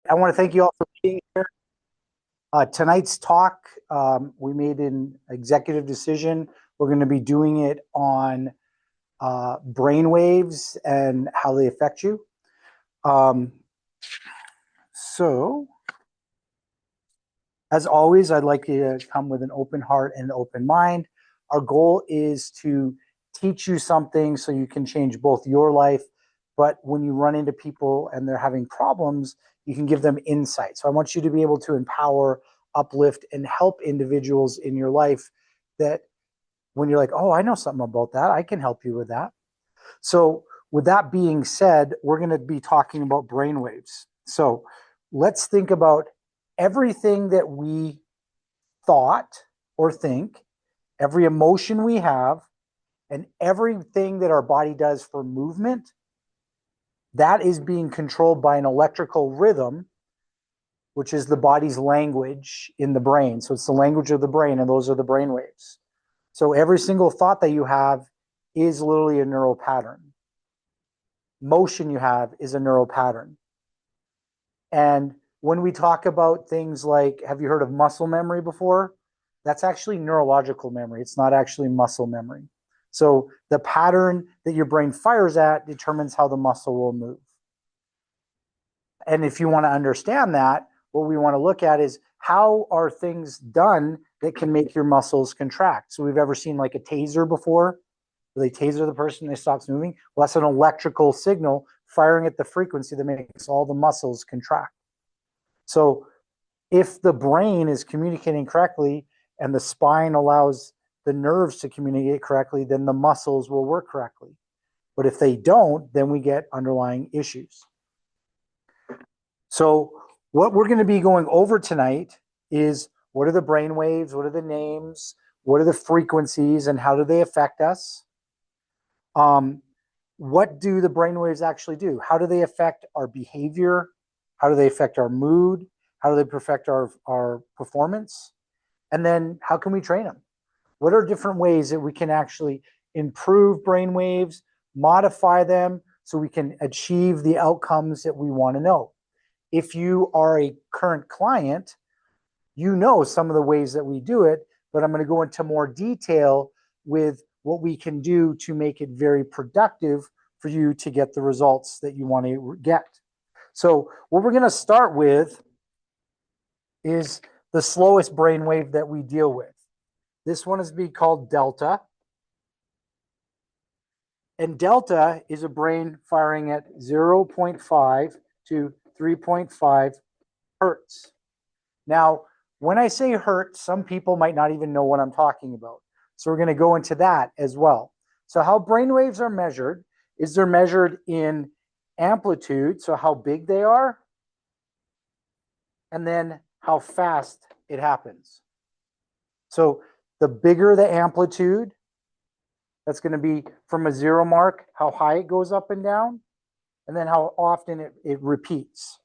I want to thank you all for being here. Tonight's talk, we made an executive decision. We're going to be doing it on brain waves and how they affect you. So, as always, I'd like you to come with an open heart and an open mind. Our goal is to teach you something so you can change both your life, but when you run into people and they're having problems, you can give them insight. So I want you to be able to empower, uplift, and help individuals in your life that when you're like, oh, I know something about that, I can help you with that. So with that being said, we're going to be talking about brainwaves. So let's think about everything that we thought or think, every emotion we have, and everything that our body does for movement, that is being controlled by an electrical rhythm, which is the body's language in the brain. So it's the language of the brain, and those are the brain waves. So every single thought that you have is literally a neural pattern. Motion you have is a neural pattern. And when we talk about things like, have you heard of muscle memory before? That's actually neurological memory. It's not actually muscle memory. So the pattern that your brain fires at determines how the muscle will move. And if you want to understand that, what we want to look at is how are things done that can make your muscles contract. So we've ever seen like a taser before, where they taser the person and they stops moving. Well, that's an electrical signal firing at the frequency that makes all the muscles contract. So if the brain is communicating correctly and the spine allows the nerves to communicate correctly, then the muscles will work correctly. But if they don't, then we get underlying issues. So what we're going to be going over tonight is what are the brain waves, what are the names, what are the frequencies, and how do they affect us? What do the brain waves actually do? How do they affect our behavior? How do they affect our mood? How do they affect our performance? And then how can we train them? What are different ways that we can actually improve brain waves, modify them so we can achieve the outcomes that we want to know? If you are a current client, you know some of the ways that we do it, but I'm going to go into more detail with what we can do to make it very productive for you to get the results that you want to get. So what we're going to start with is the slowest brainwave that we deal with. This one is being called delta. And delta is a brain firing at 0.5 to 3.5 hertz. Now, when I say hertz, some people might not even know what I'm talking about. So we're going to go into that as well. So how brainwaves are measured is they're measured in amplitude, so how big they are, and then how fast it happens. So the bigger the amplitude, that's going to be from a 0 mark, how high it goes up and down, and then how often it repeats.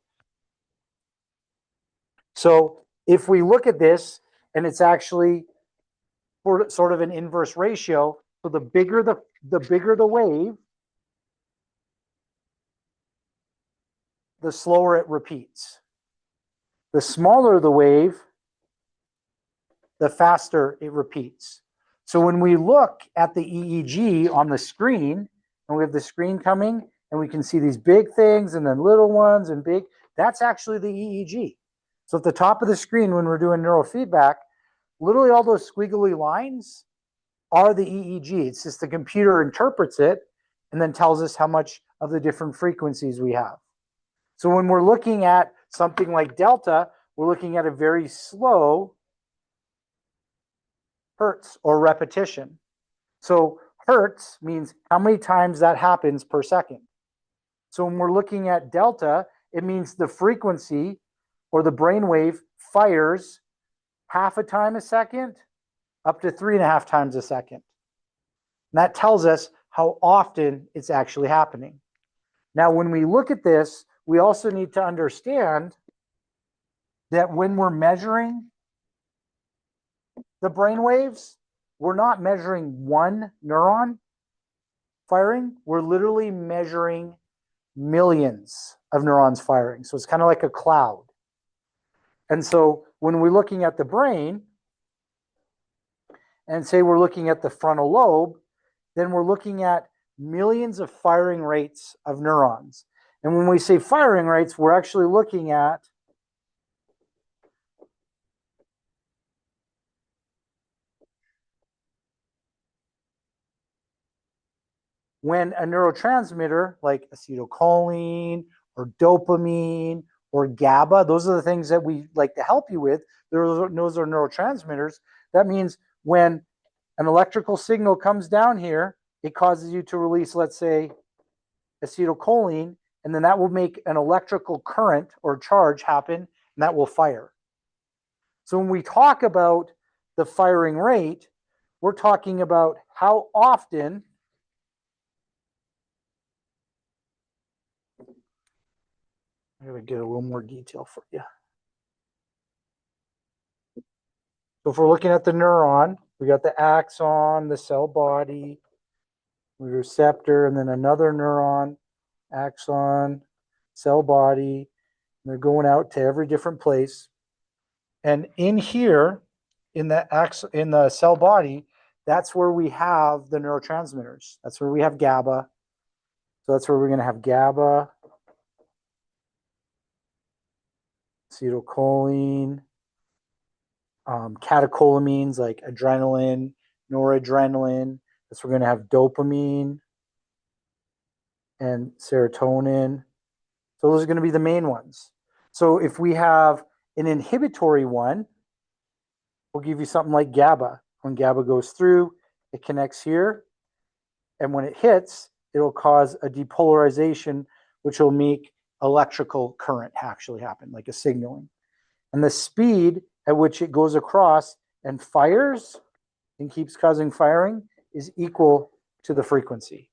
So if we look at this, and it's actually sort of an inverse ratio, so the bigger the wave, the slower it repeats. The smaller the wave, the faster it repeats. So when we look at the EEG on the screen, and we have the screen coming, and we can see these big things and then little ones and big, that's actually the EEG. So at the top of the screen, when we're doing neurofeedback, literally all those squiggly lines are the EEG. It's just the computer interprets it and then tells us how much of the different frequencies we have. So when we're looking at something like delta, we're looking at a very slow hertz or repetition. So hertz means how many times that happens per second. So when we're looking at delta, it means the frequency or the brainwave fires half a time a second up to 3.5 times a second. And that tells us how often it's actually happening. Now, when we look at this, we also need to understand that when we're measuring the brain waves, we're not measuring one neuron firing. We're literally measuring millions of neurons firing. So it's kind of like a cloud. And so when we're looking at the brain, and say we're looking at the frontal lobe, then we're looking at millions of firing rates of neurons. And when we say firing rates, we're actually looking at when a neurotransmitter like acetylcholine or dopamine or GABA, those are the things that we like to help you with. Those are neurotransmitters. That means when an electrical signal comes down here, it causes you to release, let's say, acetylcholine, and then that will make an electrical current or charge happen, and that will fire. So when we talk about the firing rate, we're talking about how often I'm going to get a little more detail for you. So if we're looking at the neuron, we got the axon, the cell body, the receptor, and then another neuron, axon, cell body. They're going out to every different place. And in here, in the cell body, that's where we have the neurotransmitters. That's where we have GABA. So that's where we're going to have GABA, acetylcholine, catecholamines like adrenaline, noradrenaline. That's where we're going to have dopamine and serotonin. So those are going to be the main ones. So if we have an inhibitory one, we'll give you something like GABA. When GABA goes through, it connects here. And when it hits, it'll cause a depolarization, which will make electrical current actually happen, like a signaling. And the speed at which it goes across and fires and keeps causing firing is equal to the frequency.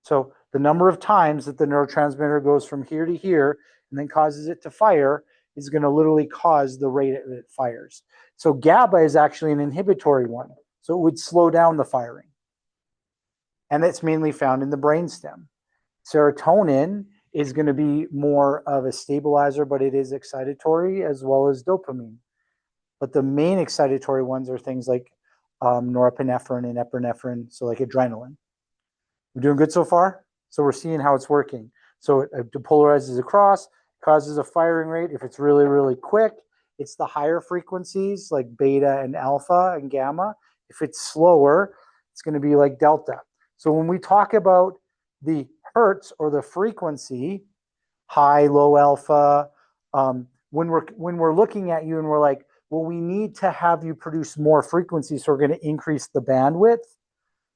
So the number of times that the neurotransmitter goes from here to here and then causes it to fire is going to literally cause the rate that it fires. So GABA is actually an inhibitory one. So it would slow down the firing. And it's mainly found in the brainstem. Serotonin is going to be more of a stabilizer, but it is excitatory as well as dopamine. But the main excitatory ones are things like norepinephrine and epinephrine, so like adrenaline. We're doing good so far? So we're seeing how it's working. So it depolarizes across, causes a firing rate. If it's really, really quick, it's the higher frequencies like beta and alpha and gamma. If it's slower, it's going to be like delta. So when we talk about the hertz or the frequency, high, low alpha, when we're looking at you and we're like, well, we need to have you produce more frequency, so we're going to increase the bandwidth.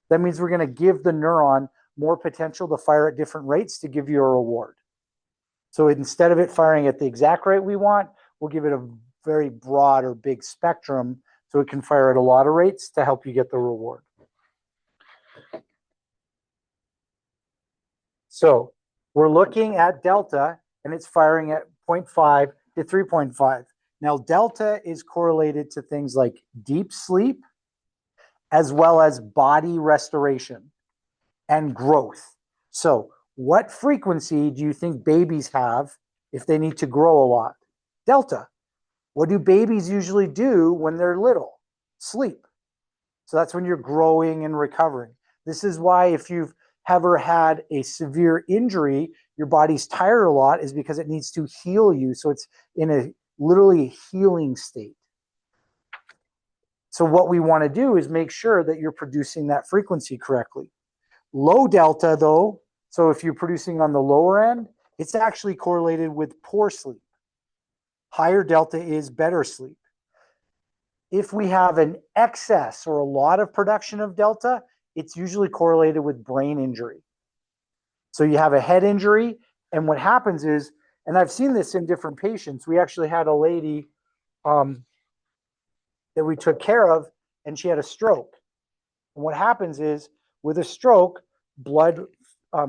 That means we're going to give the neuron more potential to fire at different rates to give you a reward. So instead of it firing at the exact rate we want, we'll give it a very broad or big spectrum so it can fire at a lot of rates to help you get the reward. So we're looking at delta, and it's firing at 0.5 to 3.5. Now, delta is correlated to things like deep sleep, as well as body restoration and growth. So what frequency do you think babies have if they need to grow a lot? Delta. What do babies usually do when they're little? Sleep. So that's when you're growing and recovering. This is why if you've ever had a severe injury, your body's tired a lot, is because it needs to heal you. So it's in a literally healing state. So what we want to do is make sure that you're producing that frequency correctly. Low delta, though, so if you're producing on the lower end, it's actually correlated with poor sleep. Higher delta is better sleep. If we have an excess or a lot of production of delta, it's usually correlated with brain injury. So you have a head injury, and what happens is, and I've seen this in different patients, we actually had a lady that we took care of, and she had a stroke. And what happens is, with a stroke, blood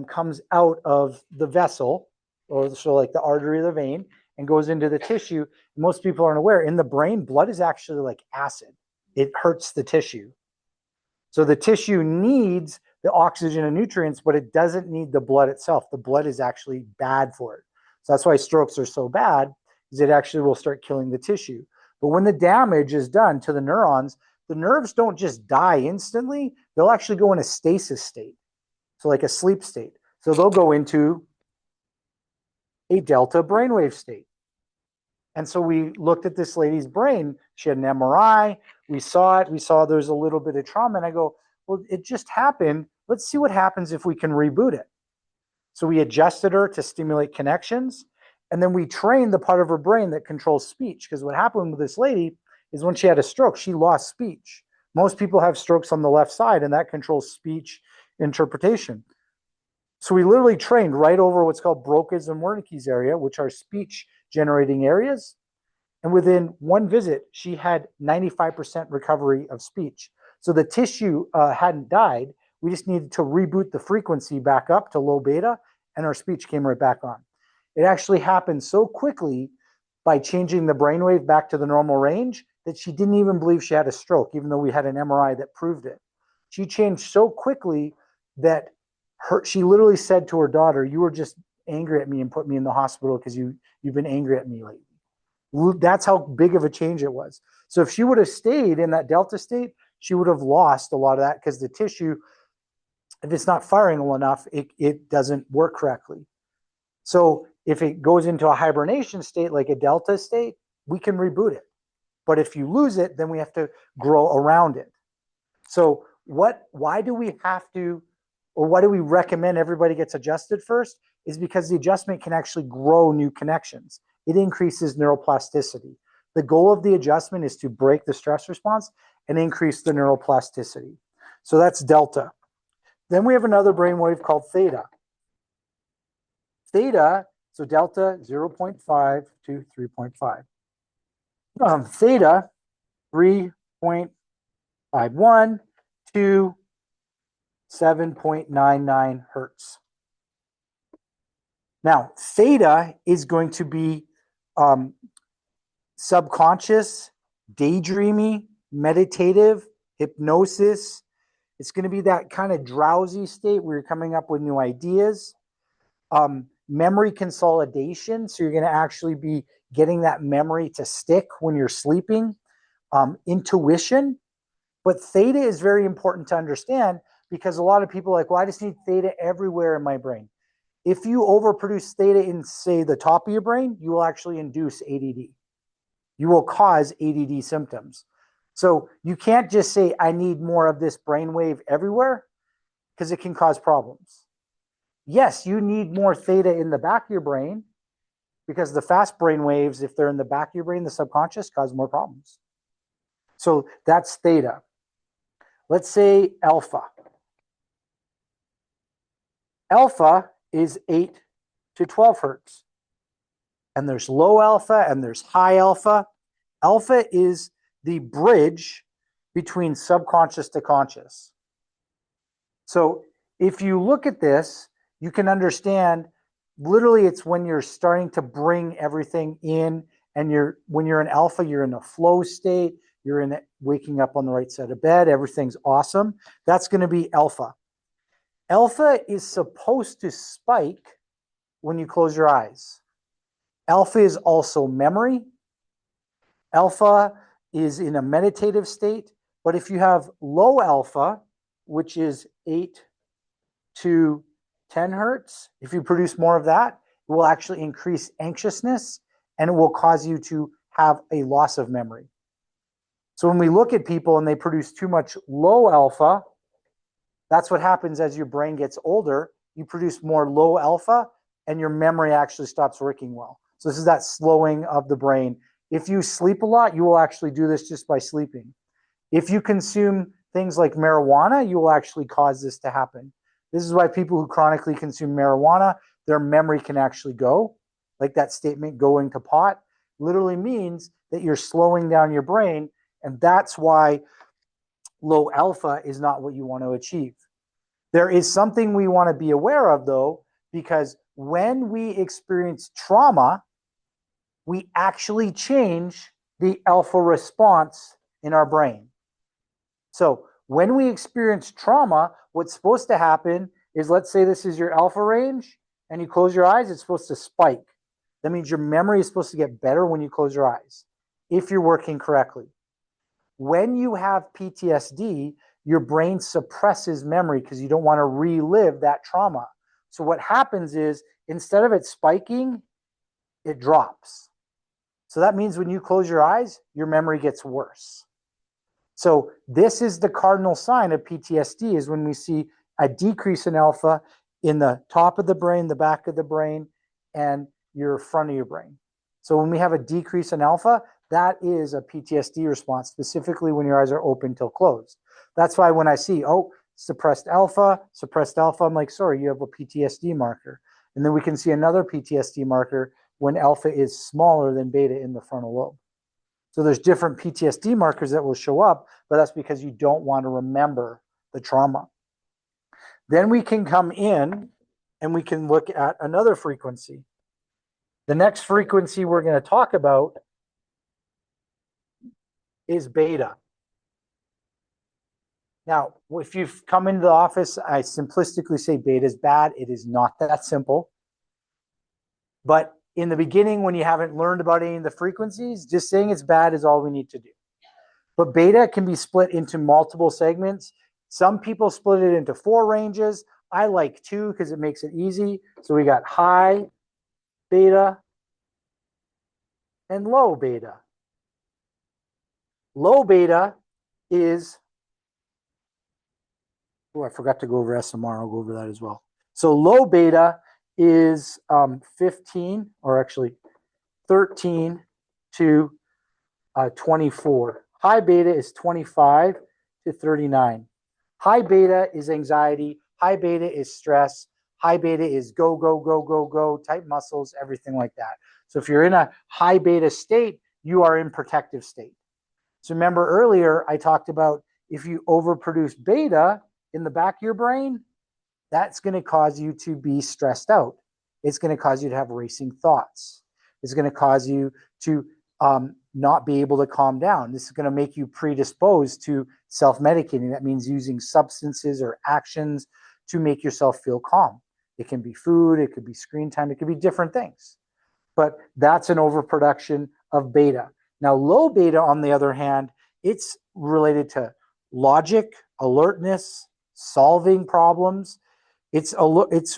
comes out of the vessel, or so like the artery or the vein, and goes into the tissue. Most people aren't aware, in the brain, blood is actually like acid. It hurts the tissue. So the tissue needs the oxygen and nutrients, but it doesn't need the blood itself. The blood is actually bad for it. So that's why strokes are so bad, is it actually will start killing the tissue. But when the damage is done to the neurons, the nerves don't just die instantly. They'll actually go in a stasis state. So like a sleep state. So they'll go into a delta brainwave state. And so we looked at this lady's brain. She had an MRI. We saw it. We saw there's a little bit of trauma. And I go, well, it just happened. Let's see what happens if we can reboot it. So we adjusted her to stimulate connections. And then we trained the part of her brain that controls speech. Because what happened with this lady is when she had a stroke, she lost speech. Most people have strokes on the left side, and that controls speech interpretation. So we literally trained right over what's called Broca's and Wernicke's area, which are speech generating areas. And within one visit, she had 95% recovery of speech. So the tissue hadn't died. We just needed to reboot the frequency back up to low beta, and our speech came right back on. It actually happened so quickly by changing the brainwave back to the normal range that she didn't even believe she had a stroke, even though we had an MRI that proved it. She changed so quickly that she literally said to her daughter, "You were just angry at me and put me in the hospital because you've been angry at me lately." That's how big of a change it was. So if she would have stayed in that delta state, she would have lost a lot of that because the tissue, if it's not firing well enough, it doesn't work correctly. So if it goes into a hibernation state, like a delta state, we can reboot it. But if you lose it, then we have to grow around it. So why do we have to, or why do we recommend everybody gets adjusted first? Is because the adjustment can actually grow new connections. It increases neuroplasticity. The goal of the adjustment is to break the stress response and increase the neuroplasticity. So that's delta. Then we have another brainwave called theta. Theta, so delta 0.5 to 3.5. Theta 3.51 to 7.99 hertz. Now, theta is going to be subconscious, daydreamy, meditative, hypnosis. It's going to be that kind of drowsy state where you're coming up with new ideas. Memory consolidation, so you're going to actually be getting that memory to stick when you're sleeping. Intuition. But theta is very important to understand because a lot of people are like, well, I just need theta everywhere in my brain. If you overproduce theta in, say, the top of your brain, you will actually induce ADD. You will cause ADD symptoms. So you can't just say, I need more of this brainwave everywhere, because it can cause problems. Yes, you need more theta in the back of your brain, because the fast brain waves, if they're in the back of your brain, the subconscious, cause more problems. So that's theta. Let's say alpha. Alpha is 8 to 12 hertz. And there's low alpha and there's high alpha. Alpha is the bridge between subconscious to conscious. So if you look at this, you can understand literally it's when you're starting to bring everything in, and when you're in alpha, you're in a flow state, you're in waking up on the right side of bed, everything's awesome. That's going to be alpha. Alpha is supposed to spike when you close your eyes. Alpha is also memory. Alpha is in a meditative state. But if you have low alpha, which is 8 to 10 hertz, if you produce more of that, it will actually increase anxiousness and it will cause you to have a loss of memory. So when we look at people and they produce too much low alpha, that's what happens as your brain gets older. You produce more low alpha and your memory actually stops working well. So this is that slowing of the brain. If you sleep a lot, you will actually do this just by sleeping. If you consume things like marijuana, you will actually cause this to happen. This is why people who chronically consume marijuana, their memory can actually go. Like that statement, going to pot, literally means that you're slowing down your brain. And that's why low alpha is not what you want to achieve. There is something we want to be aware of, though, because when we experience trauma, we actually change the alpha response in our brain. So When we experience trauma, what's supposed to happen is, let's say this is your alpha range and you close your eyes, it's supposed to spike. That means your memory is supposed to get better when you close your eyes, if you're working correctly. When you have PTSD, your brain suppresses memory because you don't want to relive that trauma. So what happens is, instead of it spiking, it drops. So that means when you close your eyes, your memory gets worse. So this is the cardinal sign of PTSD, is when we see a decrease in alpha in the top of the brain, the back of the brain, and your front of your brain. So when we have a decrease in alpha, that is a PTSD response, specifically when your eyes are open till closed. That's why when I see, oh, suppressed alpha, I'm like, sorry, you have a PTSD marker. And then we can see another PTSD marker when alpha is smaller than beta in the frontal lobe. So there's different PTSD markers that will show up, but that's because you don't want to remember the trauma. Then we can come in and we can look at another frequency. The next frequency we're going to talk about is beta. Now, if you've come into the office, I simplistically say beta is bad. It is not that simple. But in the beginning, when you haven't learned about any of the frequencies, just saying it's bad is all we need to do. But beta can be split into multiple segments. Some people split it into 4 ranges. I like 2 because it makes it easy. So we got high beta and low beta. Low beta is, oh, I forgot to go over SMR. I'll go over that as well. So low beta is 15, or actually 13 to 24. High beta is 25 to 39. High beta is anxiety. High beta is stress. High beta is go, go, go, go, go, tight muscles, everything like that. So if you're in a high beta state, you are in protective state. So remember earlier, I talked about if you overproduce beta in the back of your brain, that's going to cause you to be stressed out. It's going to cause you to have racing thoughts. It's going to cause you to not be able to calm down. This is going to make you predisposed to self-medicating. That means using substances or actions to make yourself feel calm. It can be food, it could be screen time, it could be different things. But that's an overproduction of beta. Now, low beta, on the other hand, it's related to logic, alertness, solving problems. It's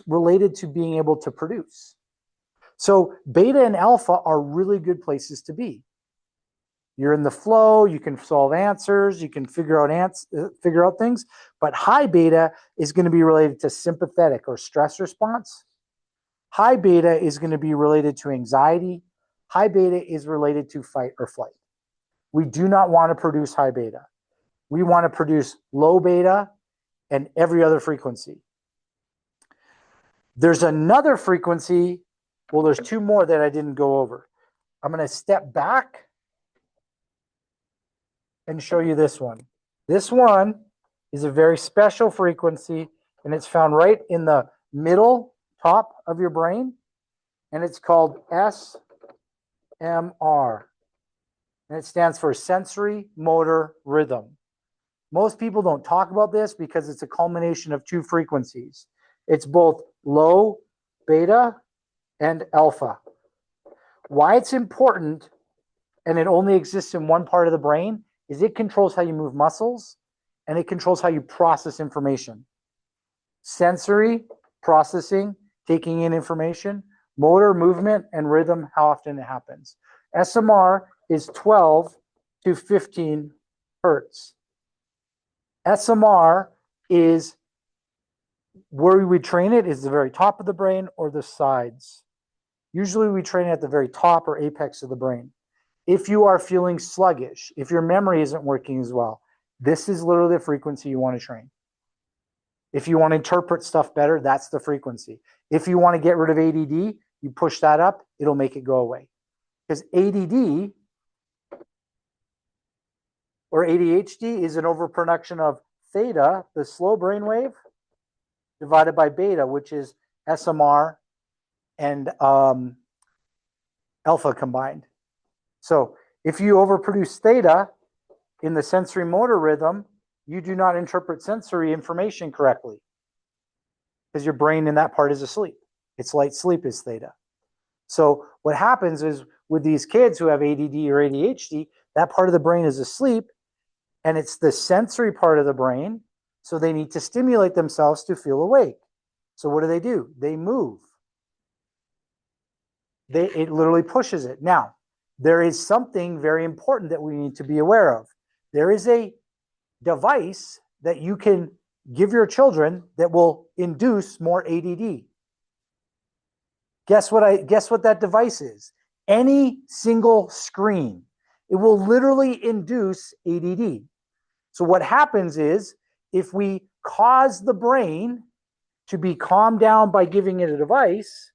related to being able to produce. So beta and alpha are really good places to be. You're in the flow, you can solve answers, you can figure out things, but high beta is going to be related to sympathetic or stress response. High beta is going to be related to anxiety. High beta is related to fight or flight. We do not want to produce high beta. We want to produce low beta and every other frequency. There's another frequency. Well, there's 2 more that I didn't go over. I'm going to step back and show you this one. This one is a very special frequency, and it's found right in the middle top of your brain, and it's called SMR, and it stands for sensory motor rhythm. Most people don't talk about this because it's a culmination of 2 frequencies. It's both low beta and alpha. Why it's important, and it only exists in one part of the brain, is it controls how you move muscles and it controls how you process information. Sensory, processing, taking in information, motor, movement, and rhythm, how often it happens. SMR is 12 to 15 hertz. SMR is where we train it is the very top of the brain or the sides. Usually we train it at the very top or apex of the brain. If you are feeling sluggish, if your memory isn't working as well, this is literally the frequency you want to train. If you want to interpret stuff better, that's the frequency. If you want to get rid of ADD, you push that up, it'll make it go away. Because ADD or ADHD is an overproduction of theta, the slow brainwave, divided by beta, which is SMR and alpha combined. So if you overproduce theta in the sensory motor rhythm, you do not interpret sensory information correctly because your brain in that part is asleep. It's light sleep is theta. So what happens is with these kids who have ADD or ADHD, that part of the brain is asleep and it's the sensory part of the brain. So they need to stimulate themselves to feel awake. So what do? They move. It literally pushes it. Now, there is something very important that we need to be aware of. There is a device that you can give your children that will induce more ADD. Guess what that device is? Any single screen. It will literally induce ADD. So what happens is if we cause the brain to be calmed down by giving it a device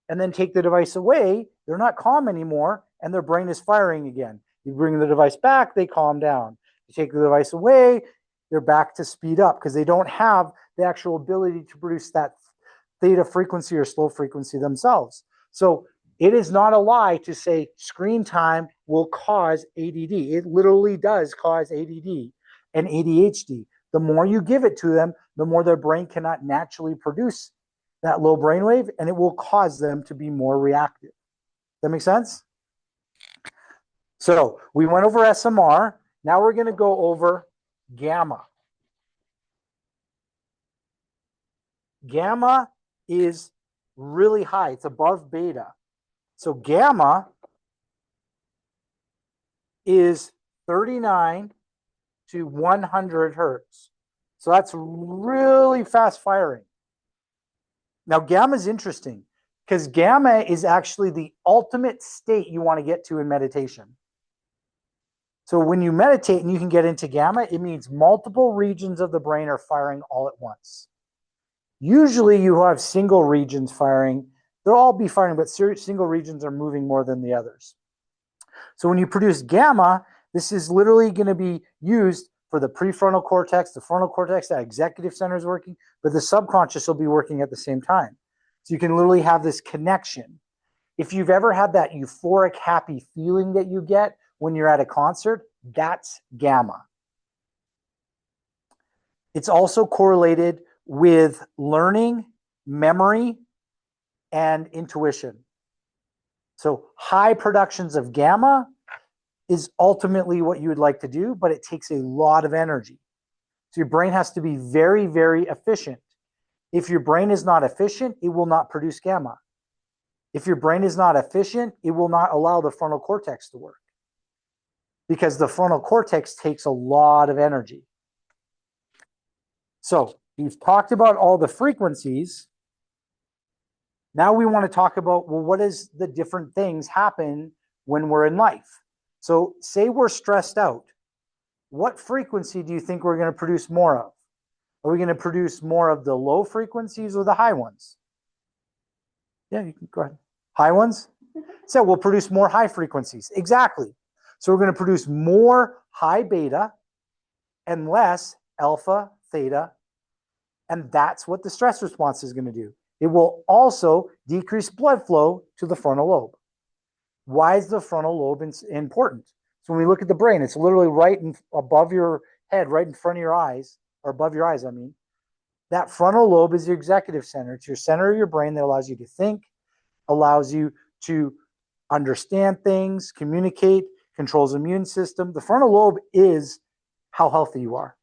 and then take the device away, they're not calm anymore and their brain is firing again. You bring the device back, they calm down. You take the device away, they're back to speed up because they don't have the actual ability to produce that theta frequency or slow frequency themselves. So it is not a lie to say screen time will cause ADD. It literally does cause ADD and ADHD. The more you give it to them, the more their brain cannot naturally produce that low brainwave, and it will cause them to be more reactive. That make sense? So we went over SMR. Now we're going to go over gamma. Gamma is really high. It's above beta. So gamma is 39 to 100 hertz. So that's really fast firing. Now gamma is interesting because gamma is actually the ultimate state you want to get to in meditation. So when you meditate and you can get into gamma, it means multiple regions of the brain are firing all at once. Usually you have single regions firing. They'll all be firing, but single regions are moving more than the others. So when you produce gamma, this is literally going to be used for the prefrontal cortex, the frontal cortex, that executive center is working, but the subconscious will be working at the same time. So you can literally have this connection. If you've ever had that euphoric, happy feeling that you get when you're at a concert, that's gamma. It's also correlated with learning, memory, and intuition. So high productions of gamma is ultimately what you would like to do, but it takes a lot of energy. So your brain has to be very, very efficient. If your brain is not efficient, it will not produce gamma. If your brain is not efficient, it will not allow the frontal cortex to work because the frontal cortex takes a lot of energy. So we've talked about all the frequencies. Now we want to talk about, well, what is the different things happen when we're in life? So say we're stressed out. What frequency do you think we're going to produce more of? Are we going to produce more of the low frequencies or the high ones? Yeah, you can go ahead. High ones? So we'll produce more high frequencies. Exactly. So we're going to produce more high beta and less alpha, theta, and that's what the stress response is going to do. It will also decrease blood flow to the frontal lobe. Why is the frontal lobe important? So when we look at the brain, it's literally right above your head, right in front of your eyes, or above your eyes, I mean. That frontal lobe is your executive center. It's your center of your brain that allows you to think, allows you to understand things, communicate, controls the immune system. The frontal lobe is how healthy you are.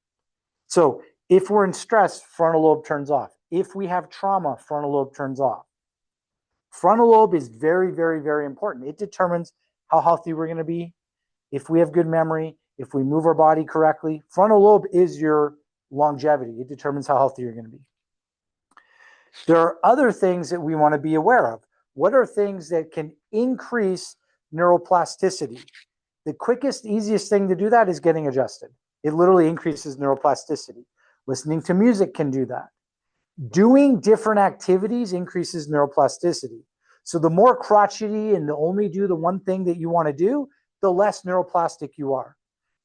So if we're in stress, frontal lobe turns off. If we have trauma, frontal lobe turns off. Frontal lobe is very, very, very important. It determines how healthy we're going to be, if we have good memory, if we move our body correctly. Frontal lobe is your longevity. It determines how healthy you're going to be. There are other things that we want to be aware of. What are things that can increase neuroplasticity? The quickest, easiest thing to do that is getting adjusted. It literally increases neuroplasticity. Listening to music can do that. Doing different activities increases neuroplasticity. So the more crotchety and only do the one thing that you want to do, the less neuroplastic you are.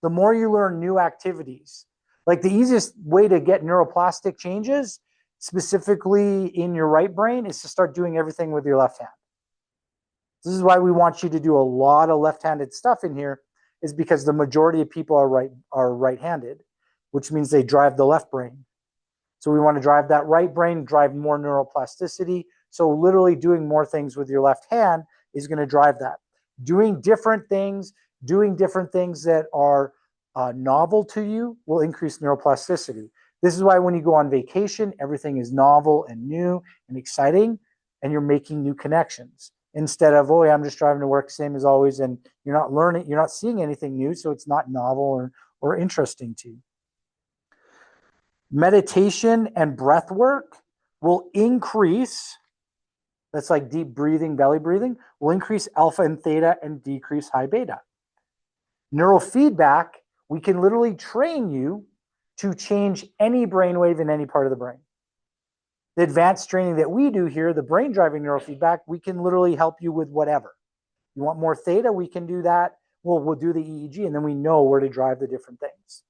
The more you learn new activities. Like the easiest way to get neuroplastic changes, specifically in your right brain, is to start doing everything with your left hand. This is why we want you to do a lot of left-handed stuff in here, is because the majority of people are right-handed. which means they drive the left brain. So we want to drive that right brain, drive more neuroplasticity. So literally doing more things with your left hand is going to drive that. Doing different things that are novel to you will increase neuroplasticity. This is why when you go on vacation, everything is novel and new and exciting, and you're making new connections. Instead of, oh yeah, I'm just driving to work, same as always, and you're not learning, you're not seeing anything new, so it's not novel or interesting to you. Meditation and breath work will increase, that's like deep breathing, belly breathing, will increase alpha and theta and decrease high beta. Neurofeedback, we can literally train you to change any brainwave in any part of the brain. The advanced training that we do here, the brain driving neurofeedback, we can literally help you with whatever. You want more theta, we can do that. We'll do the EEG, and then we know where to drive the different things.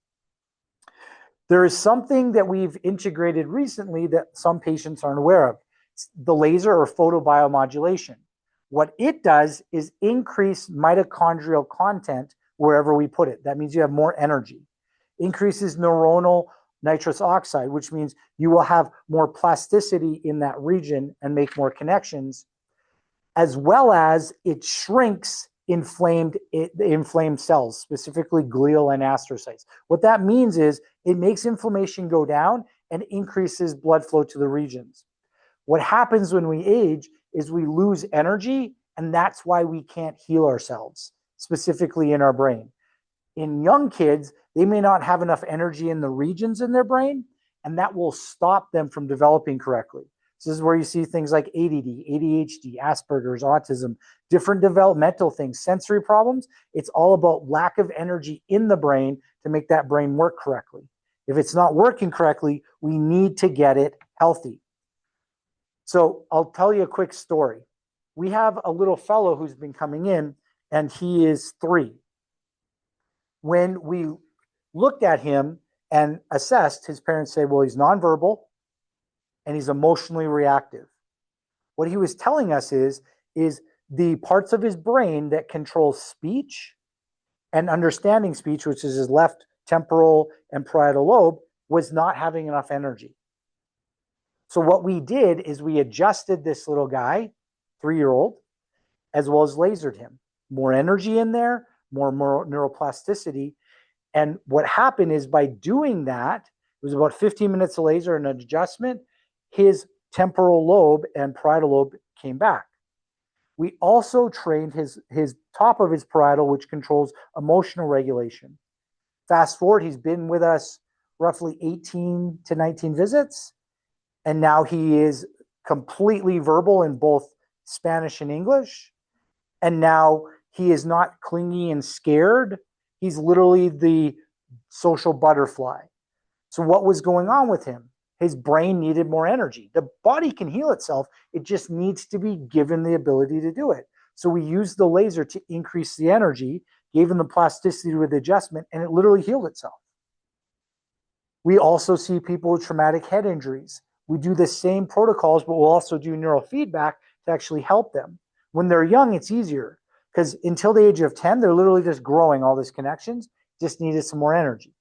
There is something that we've integrated recently that some patients aren't aware of. It's the laser or photobiomodulation. What it does is increase mitochondrial content wherever we put it. That means you have more energy. Increases neuronal nitrous oxide, which means you will have more plasticity in that region and make more connections, as well as it shrinks inflamed cells, specifically glial and astrocytes. What that means is it makes inflammation go down and increases blood flow to the regions. What happens when we age is we lose energy, and that's why we can't heal ourselves, specifically in our brain. In young kids, they may not have enough energy in the regions in their brain, and that will stop them from developing correctly. This is where you see things like ADD, ADHD, Asperger's, autism, different developmental things, sensory problems. It's all about lack of energy in the brain to make that brain work correctly. If it's not working correctly, we need to get it healthy. So I'll tell you a quick story. We have a little fellow who's been coming in, and he is 3. When we looked at him and assessed, his parents said, well, he's nonverbal and he's emotionally reactive. What he was telling us is the parts of his brain that control speech and understanding speech, which is his left temporal and parietal lobe, was not having enough energy. So what we did is we adjusted this little guy, 3-year-old, as well as lasered him. More energy in there, more neuroplasticity. And what happened is by doing that, it was about 15 minutes of laser and an adjustment, his temporal lobe and parietal lobe came back. We also trained his top of his parietal, which controls emotional regulation. Fast forward, he's been with us roughly 18 to 19 visits, and now he is completely verbal in both Spanish and English. And now he is not clingy and scared. He's literally the social butterfly. So what was going on with him? His brain needed more energy. The body can heal itself. It just needs to be given the ability to do it. So we used the laser to increase the energy, gave him the plasticity with adjustment, and it literally healed itself. We also see people with traumatic head injuries. We do the same protocols, but we'll also do neurofeedback to actually help them. When they're young, it's easier because until the age of 10, they're literally just growing all these connections, just needed some more energy.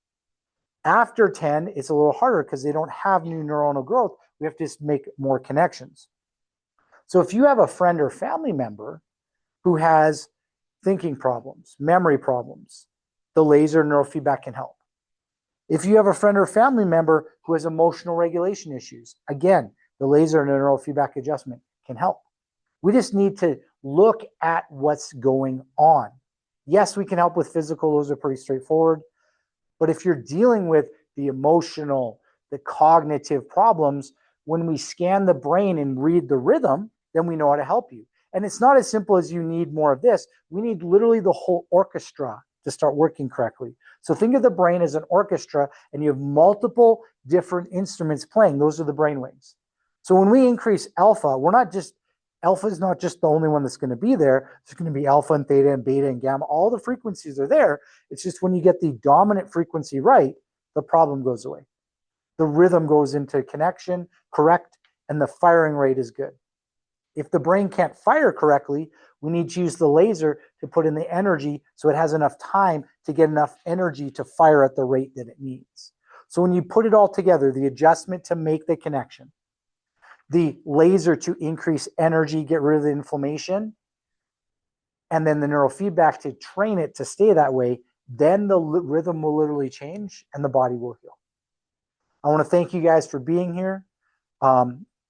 After 10, it's a little harder because they don't have new neuronal growth. We have to just make more connections. So if you have a friend or family member who has thinking problems, memory problems, the laser neurofeedback can help. If you have a friend or family member who has emotional regulation issues, again, the laser neurofeedback adjustment can help. We just need to look at what's going on. Yes, we can help with physical. Those are pretty straightforward. But if you're dealing with the emotional, the cognitive problems, when we scan the brain and read the rhythm, then we know how to help you. And it's not as simple as you need more of this. We need literally the whole orchestra to start working correctly. So think of the brain as an orchestra, and you have multiple different instruments playing. Those are the brain waves. So when we increase alpha, alpha is not just the only one that's going to be there. There's going to be alpha and theta and beta and gamma. All the frequencies are there. It's just when you get the dominant frequency right, the problem goes away. The rhythm goes into connection, correct, and the firing rate is good. If the brain can't fire correctly, we need to use the laser to put in the energy so it has enough time to get enough energy to fire at the rate that it needs. So when you put it all together, the adjustment to make the connection, the laser to increase energy, get rid of the inflammation, and then the neurofeedback to train it to stay that way, then the rhythm will literally change and the body will heal. I want to thank you guys for being here.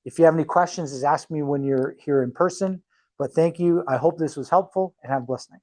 If you have any questions, just ask me when you're here in person. But thank you. I hope this was helpful, and have a blessed night.